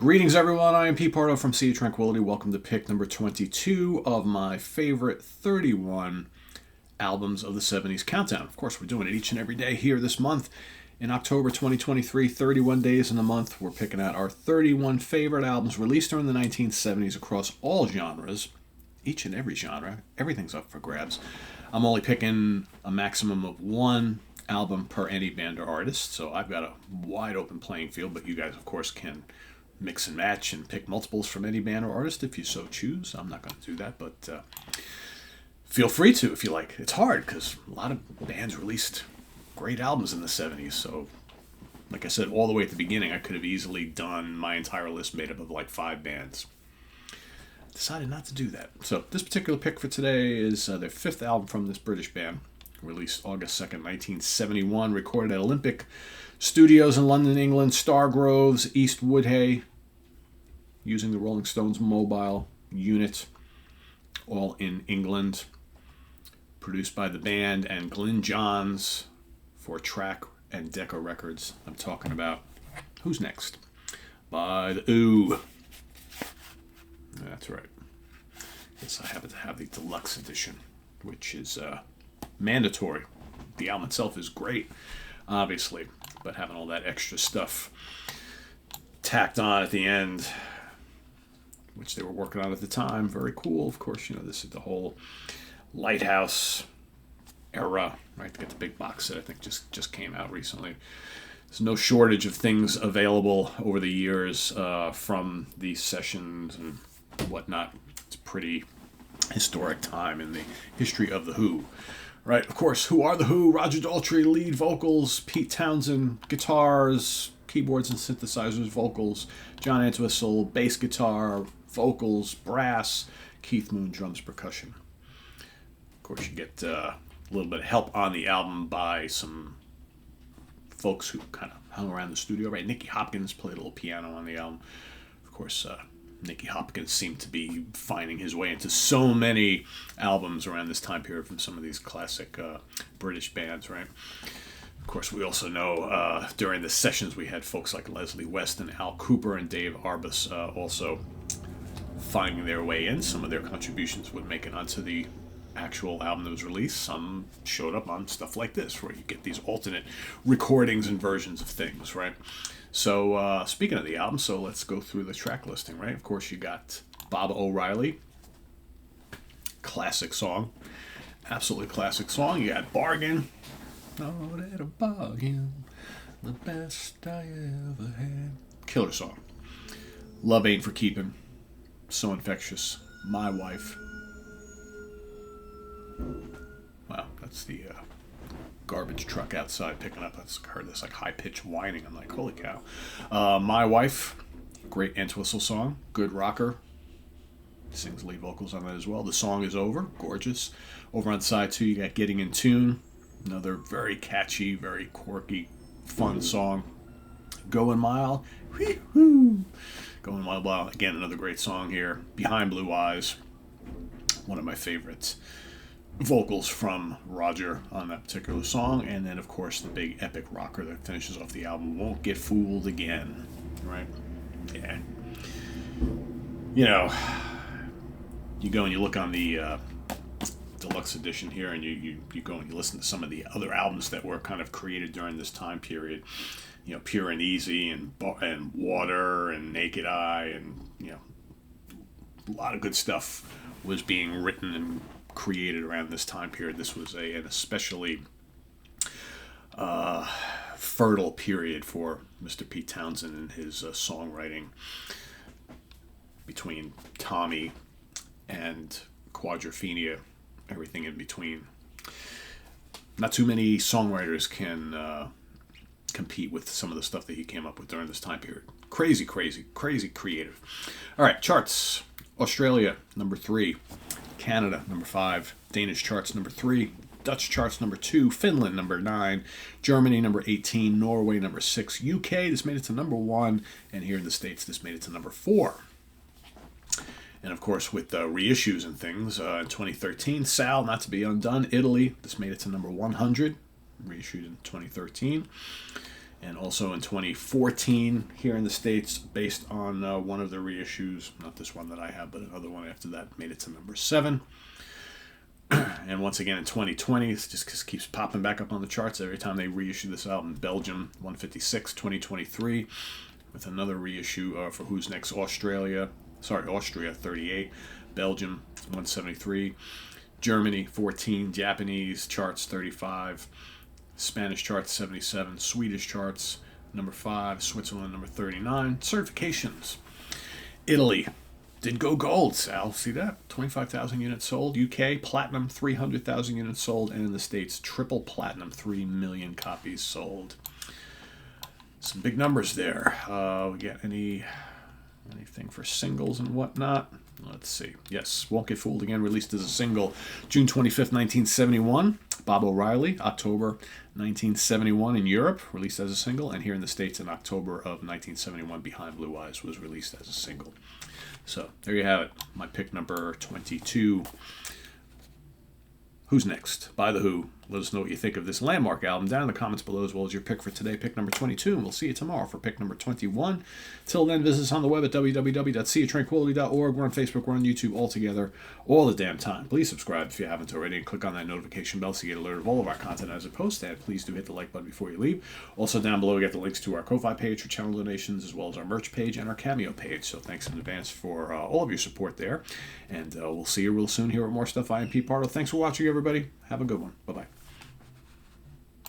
Greetings, everyone. I am Pete Pardo from Sea of Tranquility. Welcome to pick number 22 of my favorite 31 albums of the 70s countdown. Of course, we're doing it each and every day here this month. In October 2023, 31 days in the month, we're picking out our 31 favorite albums released during the 1970s across all genres. Each and every genre. Everything's up for grabs. I'm only picking a maximum of one album per any band or artist, so I've got a wide open playing field, but you guys, of course, can mix and match and pick multiples from any band or artist if you so choose. I'm not going to do that, but feel free to if you like. It's hard because a lot of bands released great albums in the 70s, so like I said, all the way at the beginning, I could have easily done my entire list made up of like 5 bands. Decided not to do that. So this particular pick for today is their 5th album from this British band, released August 2nd, 1971, recorded at Olympic Studios in London, England, Stargroves, East Woodhay, using the Rolling Stones mobile unit, all in England. Produced by the band and Glyn Johns for Track and Decca Records. I'm talking about Who's Next by the Ooh. That's right. Yes, I happen to have the deluxe edition, which is mandatory. The album itself is great, obviously, but having all that extra stuff tacked on at the end, which they were working on at the time, very cool. Of course, you know, this is the whole Lighthouse era, right? They got the big box set, I think just came out recently. There's no shortage of things available over the years from these sessions and whatnot. It's a pretty historic time in the history of The Who. Right, of course, who are The Who? Roger Daltrey, lead vocals, Pete Townsend, guitars, keyboards and synthesizers, vocals, John Entwistle, bass guitar, vocals, brass, Keith Moon, drums, percussion. Of course, you get a little bit of help on the album by some folks who kind of hung around the studio, right? Nicky Hopkins played a little piano on the album. Of course, Nicky Hopkins seemed to be finding his way into so many albums around this time period from some of these classic British bands, right? Of course, we also know during the sessions we had folks like Leslie West and Al Cooper and Dave Arbus also finding their way in. Some of their contributions would make it onto the actual album that was released. Some showed up on stuff like this, where you get these alternate recordings and versions of things, right? So, speaking of the album, so let's go through the track listing, right? Of course, you got Baba O'Reilly. Classic song. Absolutely classic song. You got Bargain. Oh, that a bargain. The best I ever had. Killer song. Love Ain't for Keeping. So Infectious. My Wife. Wow, that's the garbage truck outside picking up. I heard this like high-pitched whining. I'm like, holy cow. My Wife, great Entwistle song. Good rocker. Sings lead vocals on that as well. The Song Is Over, gorgeous. Over on side 2, you got Getting in Tune. Another very catchy, very quirky, fun song. Going Mile. Whee-hoo. Going Mile. Again, another great song here. Behind Blue Eyes. One of my favorites. Vocals from Roger on that particular song, and then of course the big epic rocker that finishes off the album, Won't Get Fooled Again, right? Yeah. You know, you go and you look on the deluxe edition here, and you go and you listen to some of the other albums that were kind of created during this time period. You know, Pure and Easy and Water and Naked Eye, and you know, a lot of good stuff was being written and created around this time period. This was an especially fertile period for Mr. Pete Townsend and his songwriting, between Tommy and Quadrophenia, everything in between. Not too many songwriters can compete with some of the stuff that he came up with during this time period. Crazy creative. All right, charts. Australia, number 3. Canada, number 5. Danish charts, number 3. Dutch charts, number 2. Finland, number 9. Germany, number 18. Norway, number 6. UK, this made it to number 1. And here in the States, this made it to number 4. And of course, with reissues and things, in 2013, Sal, Not to Be Undone, Italy, this made it to number 100. Reissued in 2013. And also in 2014 here in the States, based on one of the reissues, not this one that I have, but another one after that, made it to number 7. And once again in 2020, it just keeps popping back up on the charts every time they reissue this album. Belgium 156, 2023, with another reissue for Who's Next Austria 38, Belgium 173, Germany 14, Japanese charts 35, Spanish charts 77, Swedish charts number 5, Switzerland number 39. Certifications: Italy did go gold, Sal. See that? 25,000 units sold. UK, platinum, 300,000 units sold. And in the States, triple platinum, 3 million copies sold. Some big numbers there. We get anything for singles and whatnot? Let's see. Yes, Won't Get Fooled Again, released as a single June 25th, 1971. Bob O'Reilly, October 1971 in Europe, released as a single. And here in the States in October of 1971, Behind Blue Eyes was released as a single. So there you have it. My pick number 22. Who's Next? By The Who. Let us know what you think of this landmark album down in the comments below, as well as your pick for today, pick number 22. And we'll see you tomorrow for pick number 21. Till then, visit us on the web at www.seaoftranquility.org. We're on Facebook, we're on YouTube, all together, all the damn time. Please subscribe if you haven't already, and click on that notification bell so you get alerted of all of our content as it posts. And please do hit the like button before you leave. Also down below, we get the links to our Ko-Fi page for channel donations, as well as our merch page and our Cameo page. So thanks in advance for all of your support there. And we'll see you real soon here with more stuff. I am Pete Pardo. Thanks for watching, everybody. Have a good one. Bye-bye.